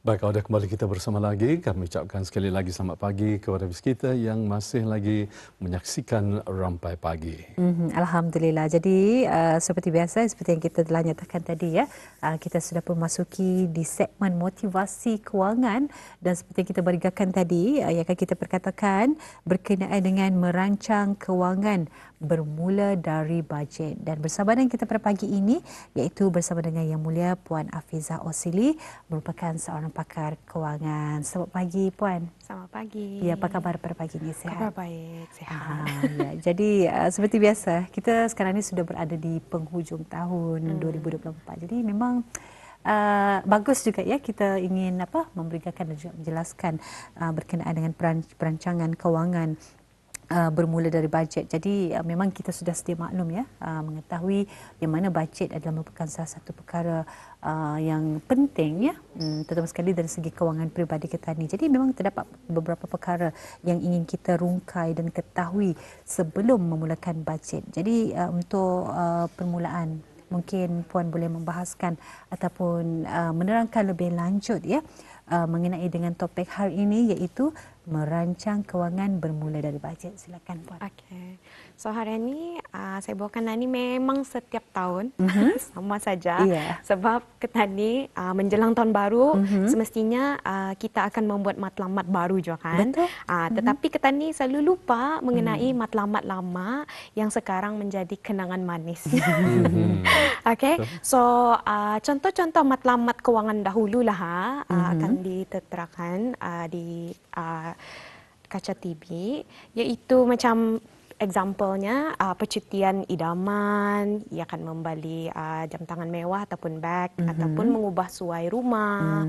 Baik, Auda, kembali kita bersama lagi. Kami ucapkan sekali lagi selamat pagi kepada kita yang masih lagi menyaksikan Rampai Pagi. Alhamdulillah. Jadi seperti biasa, seperti yang kita telah nyatakan tadi ya, kita sudah memasuki di segmen motivasi kewangan dan seperti yang kita berikan tadi, yang akan kita perkatakan berkenaan dengan merancang kewangan bermula dari bajet. Dan bersama dengan kita pada pagi ini, iaitu bersama dengan Yang Mulia Puan Afizah Osili, merupakan seorang pakar kewangan. Selamat pagi Puan. Selamat pagi. Ya, apa khabar pada pagi ini? Sihat? Khabar baik, sihat. Ya, jadi seperti biasa, kita sekarang ini sudah berada di penghujung tahun 2024. Jadi memang bagus juga ya, kita ingin memberikan dan juga menjelaskan berkenaan dengan perancangan kewangan bermula dari bajet. Jadi memang kita sudah sedia maklum ya, mengetahui yang mana bajet adalah merupakan salah satu perkara yang penting ya, terutama sekali dari segi kewangan peribadi kita ni. Jadi memang terdapat beberapa perkara yang ingin kita rungkai dan ketahui sebelum memulakan bajet. Jadi untuk permulaan, mungkin Puan boleh membahaskan ataupun menerangkan lebih lanjut ya mengenai dengan topik hari ini, iaitu merancang kewangan bermula dari bajet. Silakan Puan. Okey. So hari ini saya bawakan ni memang setiap tahun sama saja. Yeah. Sebab kita ni menjelang tahun baru semestinya kita akan membuat matlamat baru juga kan. Betul. Tetapi kita ni selalu lupa mengenai matlamat lama yang sekarang menjadi kenangan manis. Okey. So contoh-contoh matlamat kewangan dahululah akan diterterakan di kaca TV, iaitu macam example-nya percutian idaman, ia akan membeli jam tangan mewah ataupun beg, ataupun mengubah suai rumah,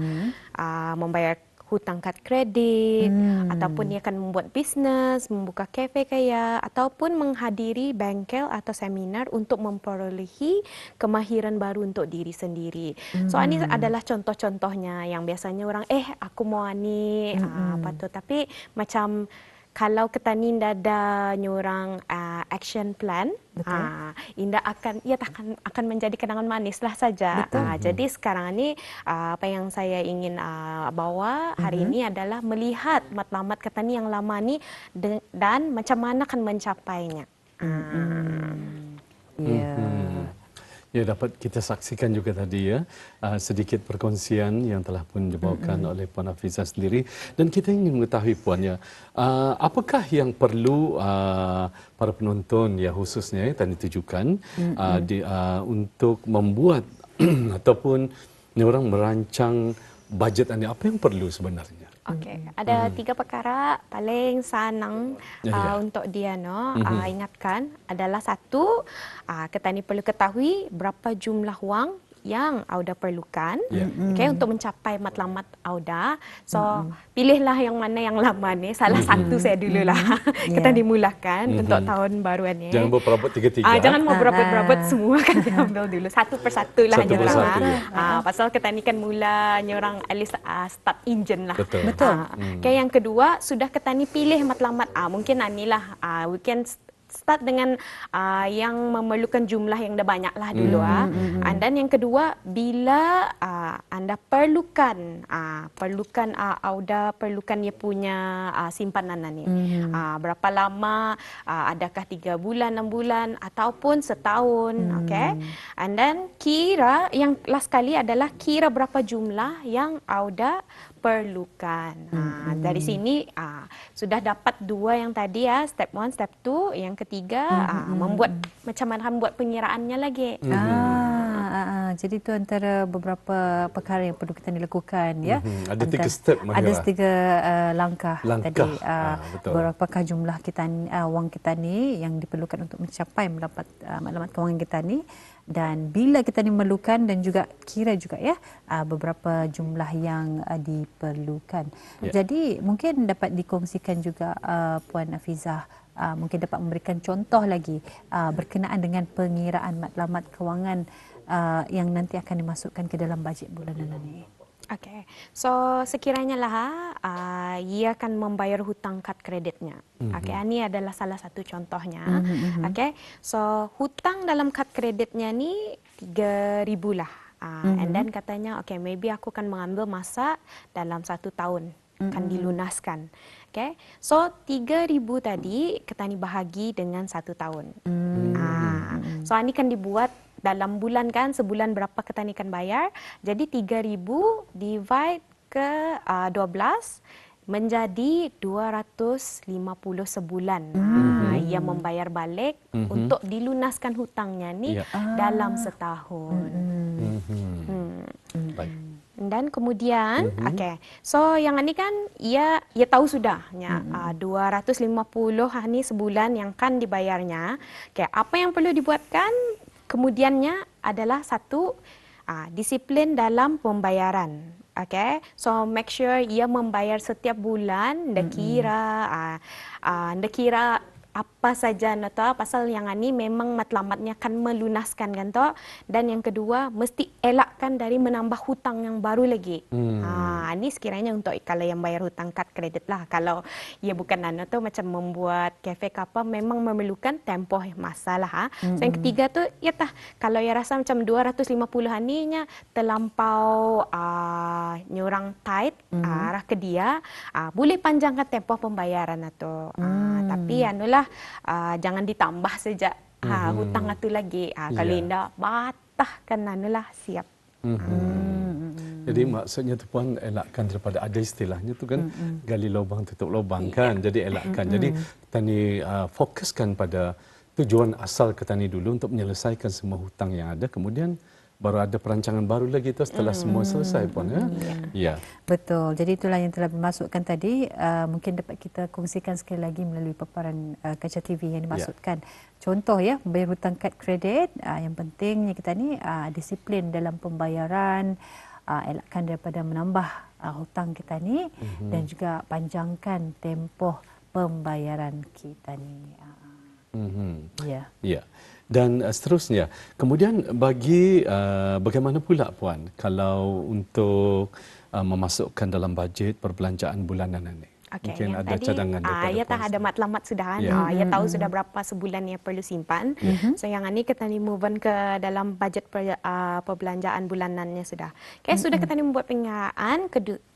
membayar hutang kad kredit, ataupun ia akan membuat bisnes, membuka kafe kaya, ataupun menghadiri bengkel atau seminar untuk memperolehi kemahiran baru untuk diri sendiri. So ini adalah contoh-contohnya yang biasanya orang aku mau ni apa tu, tapi macam kalau kita ni ada nyorang action plan, indah akan menjadi kenangan manis lah saja. Jadi sekarang ni apa yang saya ingin bawa hari ini adalah melihat matlamat kita ni yang lama ni dan macam mana akan mencapainya. Ya, dapat kita saksikan juga tadi ya, sedikit perkongsian yang telah pun dibawakan oleh Puan Afizah sendiri, dan kita ingin mengetahui Puan ya, apakah yang perlu para penonton ya khususnya tadi tujukan untuk membuat ataupun orang merancang bajet ini, apa yang perlu sebenarnya? Okey, ada 3 perkara paling senang untuk dia ingatkan adalah satu, kita ni perlu ketahui berapa jumlah wang yang Auda perlukan untuk mencapai matlamat Auda. So pilihlah yang mana yang lama ni, salah satu saya dululah kita dimulakan untuk tahun baru ni. Jangan berperabot tiga-tiga. Jangan mau berabot-berabot semua kan diambil dulu. Satu persatu lah nyorang. Pasal kita ni kan mula nyorang at least start engine lah. Betul. Yang kedua, sudah kita ni pilih matlamat mungkin anilah we can start dengan yang memerlukan jumlah yang dah banyak lah dulu. And then yang kedua, bila anda perlukan Auda perlukan dia punya simpanan ni. Berapa lama, adakah 3 bulan, 6 bulan ataupun setahun, okay? And then kira yang last kali adalah kira berapa jumlah yang Auda perlukan. Dari sini sudah dapat 2 yang tadi ya, step 1, step 2. Yang ketiga membuat macam mana membuat pengiraannya lagi. Jadi itu antara beberapa perkara yang perlu kita lakukan ya. Ada 3 step Mahira. Ada 3 langkah tadi. Berapakah jumlah kita wang kita ni yang diperlukan untuk mencapai mendapat maklumat kewangan kita ni, dan bila kita ni memerlukan, dan juga kira juga ya beberapa jumlah yang diperlukan. Jadi mungkin dapat dikongsikan juga Puan Afizah, mungkin dapat memberikan contoh lagi berkenaan dengan pengiraan matlamat kewangan yang nanti akan dimasukkan ke dalam bajet bulanan ini. Okey. So sekiranya ia akan membayar hutang kad kreditnya. Okey, ini adalah salah satu contohnya. Okey. So hutang dalam kad kreditnya ni 3,000 lah. And then katanya, okay, maybe aku akan mengambil masa dalam 1 tahun akan dilunaskan. Okay, so 3,000 tadi Ketani bahagi dengan 1 tahun. So ini kan dibuat dalam bulan kan, sebulan berapa Ketani akan bayar. Jadi 3,000 divide ke 12 menjadi 250 sebulan. Ia membayar balik untuk dilunaskan hutangnya ni dalam setahun. Baik. Dan kemudian, okay. So yang ini kan ia tahu sudah, 250 ni sebulan yang kan dibayarnya. Okay, apa yang perlu dibuatkan? Kemudiannya adalah satu disiplin dalam pembayaran. Okay, so make sure ia membayar setiap bulan. Ndak kira apa saja nota pasal yang ini memang matlamatnya akan melunaskan kan toh. Dan yang kedua mesti elakkan dari menambah hutang yang baru lagi. Ini sekiranya untuk kalau yang bayar hutang kad kredit lah. Kalau ia bukan tu macam membuat kafe apa memang memerlukan tempoh masa lah. So yang ketiga tu ya tah kalau ia rasa macam 250 aninya terlampau nyorang tight arah ke dia, boleh panjangkan tempoh pembayaran atau tapi anulah jangan ditambah saja hutang itu lagi. Kalau indah batah kan anulah siap. Jadi maksudnya tu puan elakkan daripada ada istilahnya tu kan gali lubang tutup lubang kan. Jadi elakkan. Jadi Ketani fokuskan pada tujuan asal Ketani dulu untuk menyelesaikan semua hutang yang ada. Kemudian baru ada perancangan baru lagi tu setelah semua selesai puan ya. Ya. Betul. Jadi itulah yang telah dimasukkan tadi. Mungkin dapat kita kongsikan sekali lagi melalui paparan Kaca TV yang dimaksudkan. Contoh ya, membayar hutang kad kredit. Yang pentingnya kita ni disiplin dalam pembayaran, elakkan daripada menambah hutang kita ni dan juga panjangkan tempoh pembayaran kita ni. Ya. Ya. Dan seterusnya, kemudian bagi bagaimana pula puan kalau untuk memasukkan dalam bajet perbelanjaan bulanan ini? Okay, mungkin ada tadi, cadangan daripada ia tak ada matlamat sudah kan. Ia tahu sudah berapa sebulan ia perlu simpan. So yang ini kita ni move on ke dalam bajet perbelanjaan bulanannya sudah. Okay, sudah kita ni membuat pengiraan.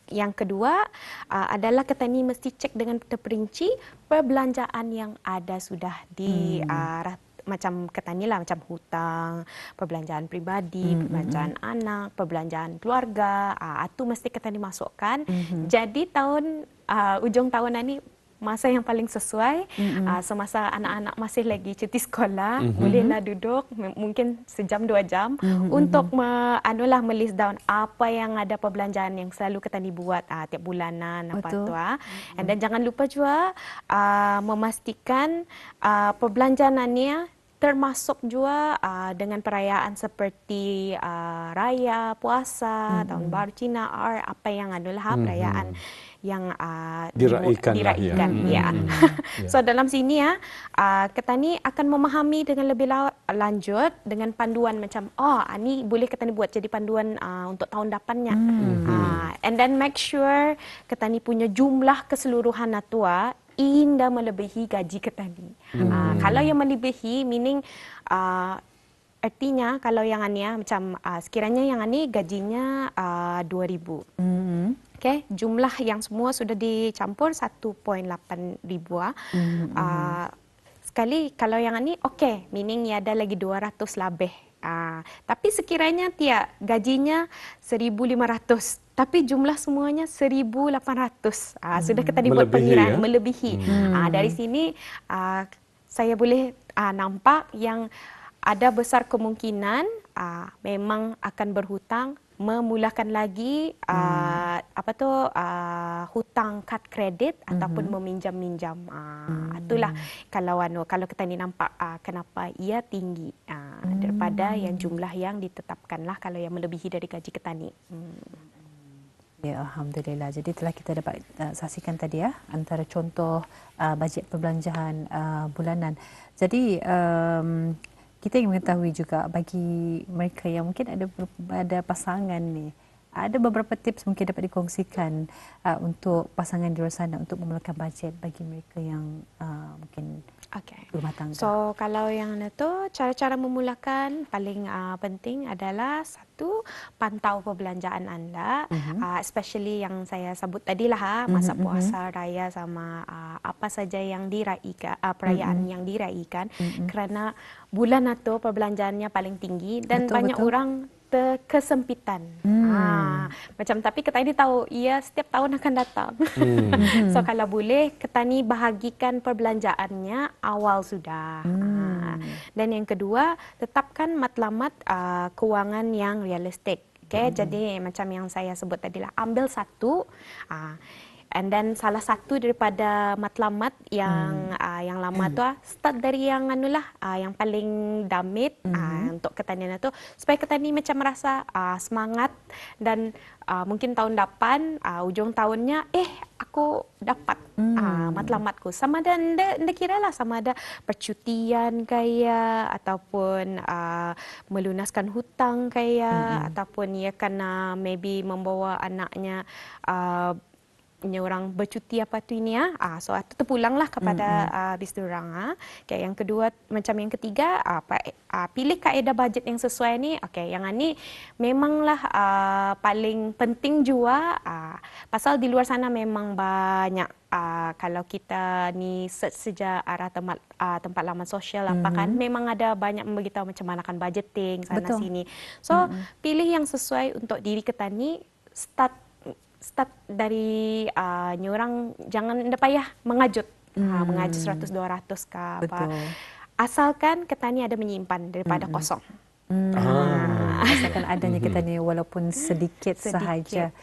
Yang kedua adalah kita ni mesti cek dengan terperinci perbelanjaan yang ada sudah di macam ketani lah, macam hutang, perbelanjaan pribadi, perbelanjaan anak, perbelanjaan keluarga, itu mesti ketani masukkan. Jadi ujung tahun ini masa yang paling sesuai, semasa anak-anak masih lagi cuti sekolah, bolehlah duduk mungkin sejam 2 jam untuk melist down apa yang ada perbelanjaan yang selalu ketani buat tiap bulanan apa tu. Dan jangan lupa juga memastikan perbelanjaannya termasuk juga dengan perayaan seperti raya, puasa, tahun baru Cina, apa yang adalah perayaan yang diraikan. Ya. So dalam sini Ketani akan memahami dengan lebih lanjut dengan panduan macam ini boleh Ketani buat jadi panduan untuk tahun depannya. And then make sure Ketani punya jumlah keseluruhan natua indah melebihi gaji Ketani. Kalau yang melebihi, meaning artinya kalau yang ini macam sekiranya yang ini gajinya 2,000. Okay, jumlah yang semua sudah dicampur 1.8 ribu. Sekali kalau yang ini okay, meaning ada lagi 200 lebih. Tapi sekiranya gajinya 1,500. Tapi jumlah semuanya 1,800. Sudah kita dibuat pengiraan melebihi. Dari sini saya boleh nampak yang ada besar kemungkinan memang akan berhutang, memulakan lagi hutang kad kredit ataupun meminjam-minjam. Itulah kalau kita ni nampak kenapa ia tinggi daripada yang jumlah yang ditetapkanlah kalau yang melebihi dari gaji Ketani. Ya, alhamdulillah. Jadi telah kita dapat saksikan tadi antara contoh bajet perbelanjaan bulanan. Jadi kita ingin mengetahui juga bagi mereka yang mungkin ada pasangan ni, ada beberapa tips mungkin dapat dikongsikan untuk pasangan di luar sana untuk memulakan bajet bagi mereka yang mungkin rumah tangga. So kalau yang itu cara-cara memulakan paling penting adalah satu, pantau perbelanjaan anda, especially yang saya sebut tadi lah masa puasa raya sama apa saja yang diraikan, perayaan yang diraikan, kerana bulan itu perbelanjaannya paling tinggi dan banyak orang kesempitan. Macam tapi kita ini tahu ia setiap tahun akan datang. So kalau boleh kita ni bahagikan perbelanjaannya awal sudah. Dan yang kedua, tetapkan matlamat kewangan yang realistik. Jadi macam yang saya sebut tadi lah, ambil satu and then salah satu daripada matlamat yang lama tu start dari yang yang paling damit untuk ketanian itu, supaya ketani macam merasa semangat dan mungkin tahun depan ujung tahunnya aku dapat matlamatku, sama ada anda kira lah sama ada percutian kaya ataupun melunaskan hutang kaya ataupun ia kena maybe membawa anaknya orang bercuti apa tu ini so itu terpulanglah kepada bisnis orang. Yang kedua, macam yang ketiga, pilih kaedah bajet yang sesuai ni. Yang ini memanglah paling penting juga, pasal di luar sana memang banyak kalau kita ni search saja arah tempat laman sosial apa kan, memang ada banyak memberitahu macam mana kan budgeting sana sini. So pilih yang sesuai untuk diri kita ni. Start dari orang jangan anda payah mengajut 100-200 ke apa. Asalkan kita ni ada menyimpan daripada kosong. Asalkan adanya kita ni walaupun sedikit sahaja,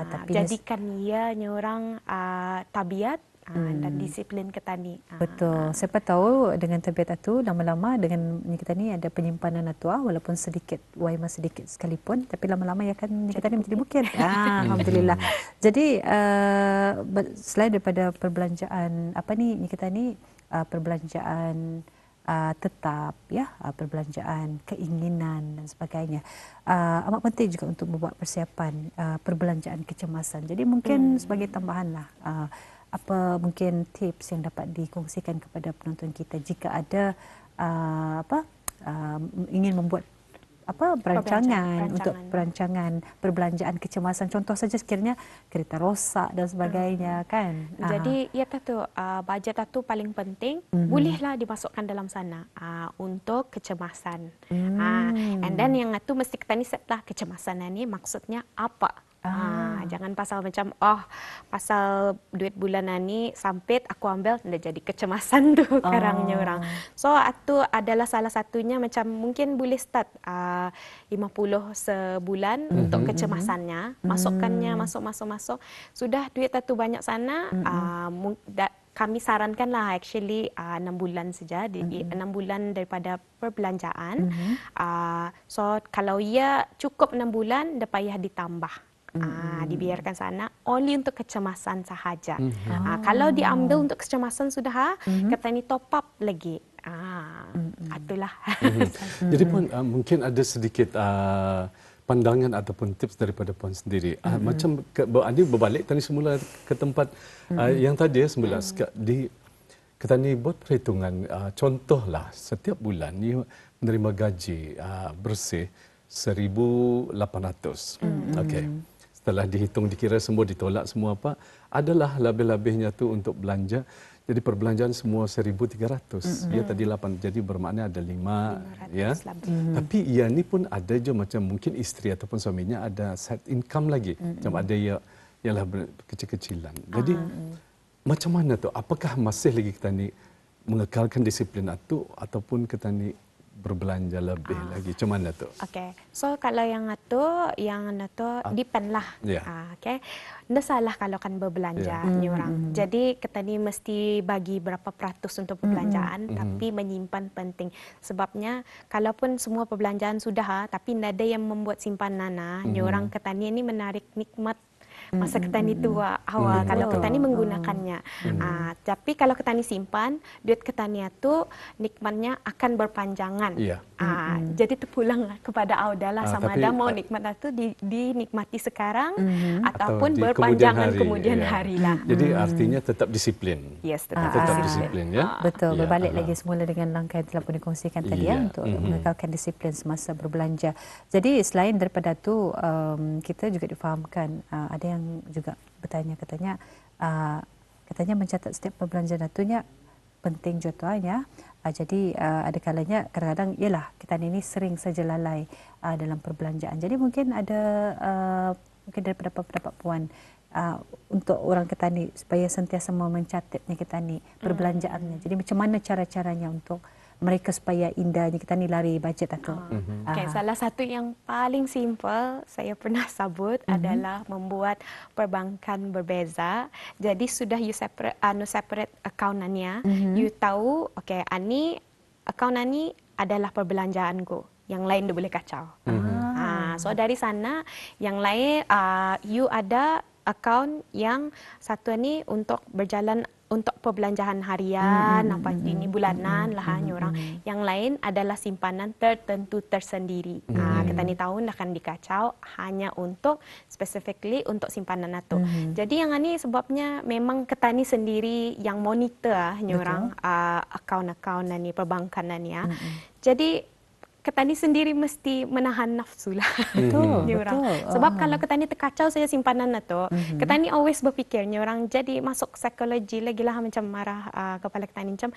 tapi jadikan ia orang tabiat dan disiplin kita ni. Betul. Siapa tahu dengan tabiat itu lama-lama dengan kita ni ada penyimpanan itu walaupun sedikit, waima sedikit sekalipun, tapi lama-lama ya kan kita ni menjadi bukit. Alhamdulillah. Jadi selain daripada perbelanjaan kita ni perbelanjaan tetap perbelanjaan keinginan dan sebagainya, amat penting juga untuk membuat persiapan perbelanjaan kecemasan. Jadi mungkin sebagai tambahanlah, apa mungkin tips yang dapat dikongsikan kepada penonton kita jika ada ingin membuat perancangan untuk perancangan perbelanjaan kecemasan, contoh saja sekiranya kereta rosak dan sebagainya kan. Jadi ya tu bajet itu paling penting, bolehlah dimasukkan dalam sana untuk kecemasan. And then yang itu mesti kita ni set lah kecemasan ni maksudnya apa. Jangan pasal macam pasal duit bulanan ni sampit aku ambil, dah jadi kecemasan tu karangnya orang. So itu adalah salah satunya, macam mungkin boleh start 50 sebulan untuk kecemasannya, masukkannya masuk. Sudah duit itu banyak sana, kami sarankanlah actually 6 bulan saja, 6 bulan daripada perbelanjaan. So kalau ia cukup 6 bulan, dah payah ditambah. Dibiarkan sana only untuk kecemasan sahaja. Kalau diambil untuk kecemasan sudah, kata ni top up lagi. Itulah. Jadi pun mungkin ada sedikit pandangan ataupun tips daripada puan sendiri. Macam ini berbalik tadi semula ke tempat yang tadi semula kita ni buat perhitungan, contohlah setiap bulan ni menerima gaji bersih 1,800. Okey. Setelah dihitung, dikira semua, ditolak semua adalah lebih-lebihnya tu untuk belanja. Jadi perbelanjaan semua 1,300. Ya tadi 8, jadi bermakna ada 5 ya. Tapi ia ni pun ada je macam mungkin isteri ataupun suaminya ada side income lagi. Macam ada ialah kecil-kecilan. Jadi macam mana tu? Apakah masih lagi kita ni mengekalkan disiplin itu ataupun kita ni berbelanja lebih lagi? Macam mana tu? So kalau yang itu depend lah. Nda salah kalau kan berbelanja ni orang. Jadi kita ni mesti bagi berapa peratus untuk perbelanjaan, tapi menyimpan penting. Sebabnya kalaupun semua perbelanjaan sudah, tapi nda ada yang membuat simpanan, ni orang kita ni menarik nikmat masa ketani tua awal kalau Betul. ketani menggunakannya. Tapi kalau ketani simpan, duit ketani itu nikmatnya akan berpanjangan. Iya. Jadi terpulanglah kepada Auda lah sama tapi, ada mau nikmat itu dinikmati sekarang ataupun di berpanjangan kemudian kemudian hari, hari lah. Jadi artinya tetap disiplin. Yes, tetap Tetap disiplin. disiplin ya. Betul, Ya, berbalik lagi semula dengan langkah yang telah pun dikongsikan tadi ya Iya. untuk mengekalkan disiplin semasa berbelanja. Jadi selain daripada tu kita juga difahamkan ada yang juga bertanya katanya mencatat setiap perbelanjaan itunya penting contohnya. Jadi ada kalanya kadang-kadang ialah kita ini sering saja lalai dalam perbelanjaan. Jadi mungkin ada mungkin daripada pendapat puan untuk orang ketani supaya sentiasa mencatatnya ketani perbelanjaannya. Jadi macam mana cara-caranya untuk mereka supaya indahnya ketani lari bajet atau Okay, salah satu yang paling simple saya pernah sebut adalah membuat perbankan berbeza. Jadi sudah you separate account-nya, you tahu okay, ani account ani adalah perbelanjaanku. Yang lain dia boleh kacau. So dari sana yang lain you ada account yang satu ni untuk berjalan untuk perbelanjaan harian, apa ini bulanan lah orang. Yang lain adalah simpanan tertentu tersendiri. Kita ni tahun akan dikacau hanya untuk specifically untuk simpanan itu. Jadi yang ini sebabnya memang ketani sendiri yang monitor orang akaun-akaun ni perbankan ni ya. Jadi ketani sendiri mesti menahan nafsu lah. Betul, orang. betul. Sebab kalau ketani terkacau saja simpanan itu, ketani always berfikirnya orang jadi masuk psikologi lagi lah macam marah kepala ketani macam,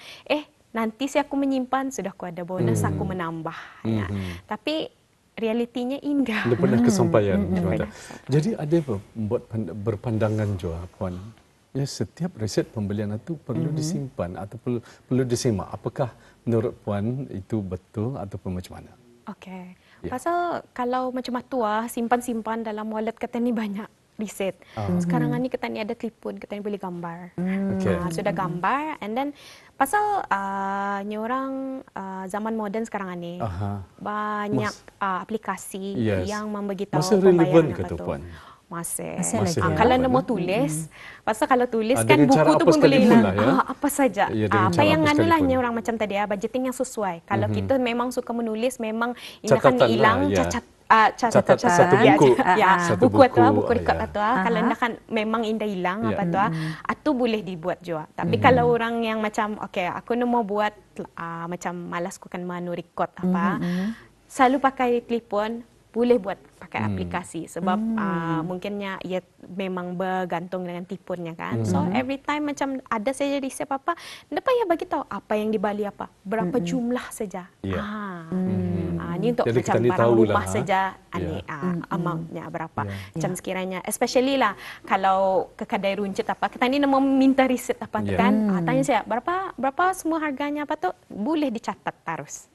nanti si aku menyimpan sudah aku ada bonus aku menambah. Ya. Tapi realitinya indah. Dia pernah kesampaian. Jadi ada buat berpandangan juga puan. Ya, setiap reset pembelian itu perlu disimpan atau perlu disimak. Apakah menurut puan itu betul ataupun macam mana? Okey. Pasal kalau macam tua simpan-simpan dalam wallet kita ni banyak reset. Sekarang ni kita ni ada telefon, kita ni boleh gambar. Sudah gambar and then pasal orang zaman moden sekarang ni banyak aplikasi yang memberitahu masih relevan ke tu puan? Masih lagi. Kalau anda mau tulis, pasal kalau tulis kan dengan buku cara tu apa pun boleh sekalipun lah, ya? apa saja. Ya, dengan Apa cara yang apa anu lah sekalipun. orang macam tadi budgeting yang sesuai. Kalau kita memang suka menulis, memang ini akan Catatan lah, hilang ya. catatan Satu buku. satu Buku, buku record ya. atau kalau anda kan memang indah hilang apa tu atau boleh dibuat juga. Tapi kalau orang yang macam okey aku nak mau buat macam malas aku kan manu record apa selalu pakai telefon boleh buat pakai aplikasi sebab mungkinnya ia memang bergantung dengan tipunnya kan. So every time macam ada saja resep apa, anda payah bagi tahu apa yang dibali apa, berapa jumlah saja. Ini untuk Jadi macam kita ni barang tahulah, rumah saja amountnya berapa. Macam sekiranya especially lah kalau ke kedai runcit apa, kita ni mau minta resep apa tu kan. Tanya saya berapa semua harganya apa tu, boleh dicatat terus.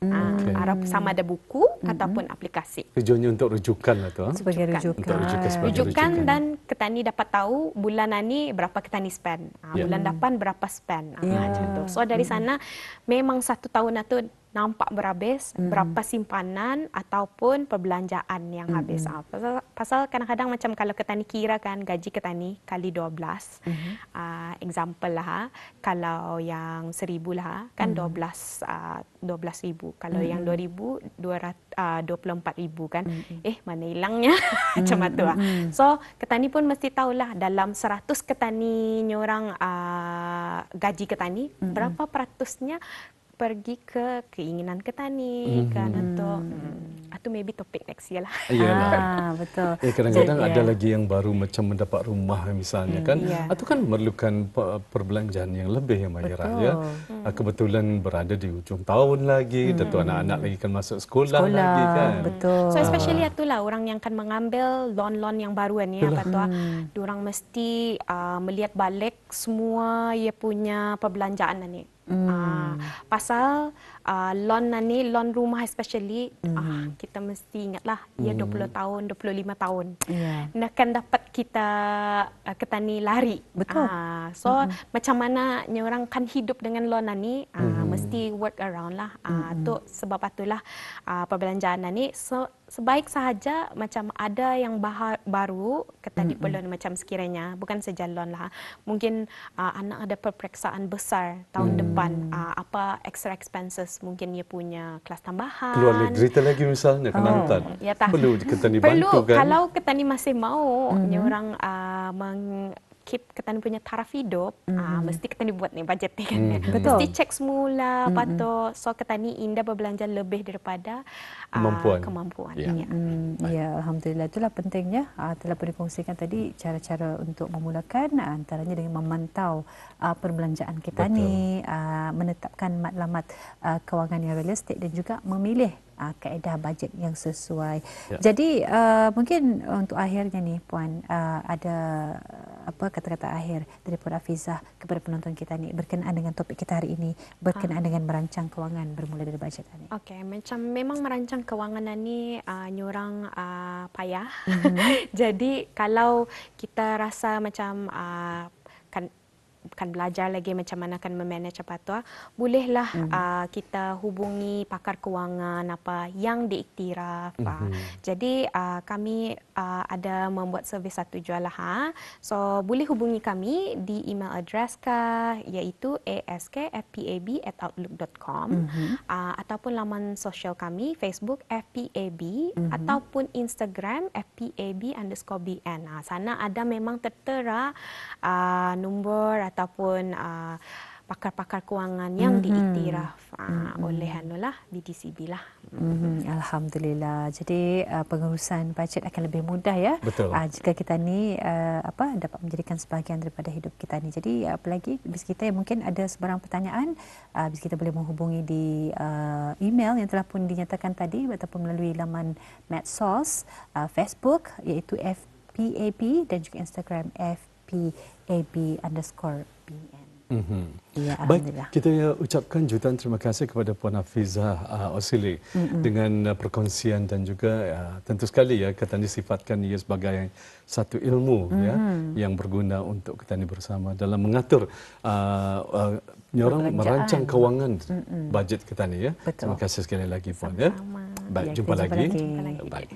Sama ada buku ataupun aplikasi. Tujuannya untuk rujukan lah tu. sebagai rujukan. Rujukan dan ketani dapat tahu bulan ni berapa ketani spend. Bulan depan berapa spend. Macam tu. So dari sana memang satu tahun itu nampak berhabis berapa simpanan ataupun perbelanjaan yang habis. Pasal kadang-kadang macam kalau ketani kira kan gaji ketani kali 12. Example lah kalau yang 1,000 lah kan 12,000. Kalau yang 2,000 24,000 kan. Mana hilangnya macam tu lah. So ketani pun mesti tahulah dalam 100 ketani orang gaji ketani berapa peratusnya pergi ke keinginan ketani kan atau maybe topik next year lah. Betul. Kadang-kadang ada lagi yang baru macam mendapat rumah misalnya kan, atau kan memerlukan perbelanjaan yang lebih yang Mahirah ya. Kebetulan berada di ujung tahun lagi, tentu anak-anak lagi kan masuk sekolah lagi kan. Betul. So especially itulah orang yang akan mengambil loan-loan yang baru ni apa tu, diorang mesti melihat balik semua ia punya perbelanjaan ni. Pasal loan rumah especially kita mesti ingatlah ia 20 tahun 25 tahun akan dapat kita ketani lari. Betul. So macam mana orang kan hidup dengan loan ni mesti work around lah. Tu sebab itulah perbelanjaan ni sebaik sahaja macam ada yang baru tadi perlu macam sekiranya bukan sejalan lah. Mungkin anak ada peperiksaan besar tahun depan, apa extra expenses, mungkin dia punya kelas tambahan. Keluar cerita lagi misalnya Kelantan. Ya tak. Perlu kita Perlu dibantu kan? kalau kita ni masih mau orang keep kita ni punya taraf hidup, mesti kita ni buat ni budget ni kan. Betul. Mesti cek semula patut. So kita ni Indah berbelanja lebih daripada kemampuan. Ya. Ya. Ya, alhamdulillah, itulah pentingnya telah pun dikongsikan tadi cara-cara untuk memulakan, antaranya dengan memantau perbelanjaan kita ni, menetapkan matlamat kewangan yang realistik dan juga memilih kaedah bajet yang sesuai. Ya. Jadi mungkin untuk akhirnya ni Puan, ada apa kata-kata akhir dari Puan Hafizah kepada penonton kita ni berkenaan dengan topik kita hari ini, berkenaan dengan merancang kewangan bermula dari bajet ni. Okey, macam memang merancang kewangan ni nyorang payah. Jadi kalau kita rasa macam bukan belajar lagi macam mana akan memanage apa tu, bolehlah kita hubungi pakar kewangan apa yang diiktiraf. Jadi kami ada membuat servis satu jual lah. So boleh hubungi kami di email address kah, iaitu askfpab@outlook.com, ataupun laman sosial kami Facebook FPAB, ataupun Instagram FPAB_BN. Sana ada memang tertera nombor ataupun pakar-pakar kewangan yang diiktiraf oleh BDCB lah. Alhamdulillah. Jadi pengurusan bajet akan lebih mudah ya. Betul. Jika kita ni dapat menjadikan sebahagian daripada hidup kita ni. Jadi apalagi bis kita yang mungkin ada sebarang pertanyaan, bis kita boleh menghubungi di email yang telah pun dinyatakan tadi ataupun melalui laman medsos Facebook iaitu FPAB dan juga Instagram FPAB_BN. Ya, baik, kita ucapkan jutaan terima kasih kepada Puan Hafizah Osili dengan perkongsian dan juga tentu sekali ya kata disifatkan ia sebagai satu ilmu ya yang berguna untuk kita ni bersama dalam mengatur merancang kewangan bajet kita ni ya. Betul. Terima kasih sekali lagi Puan ya. Baik, jumpa lagi. Jumpa lagi. Baik.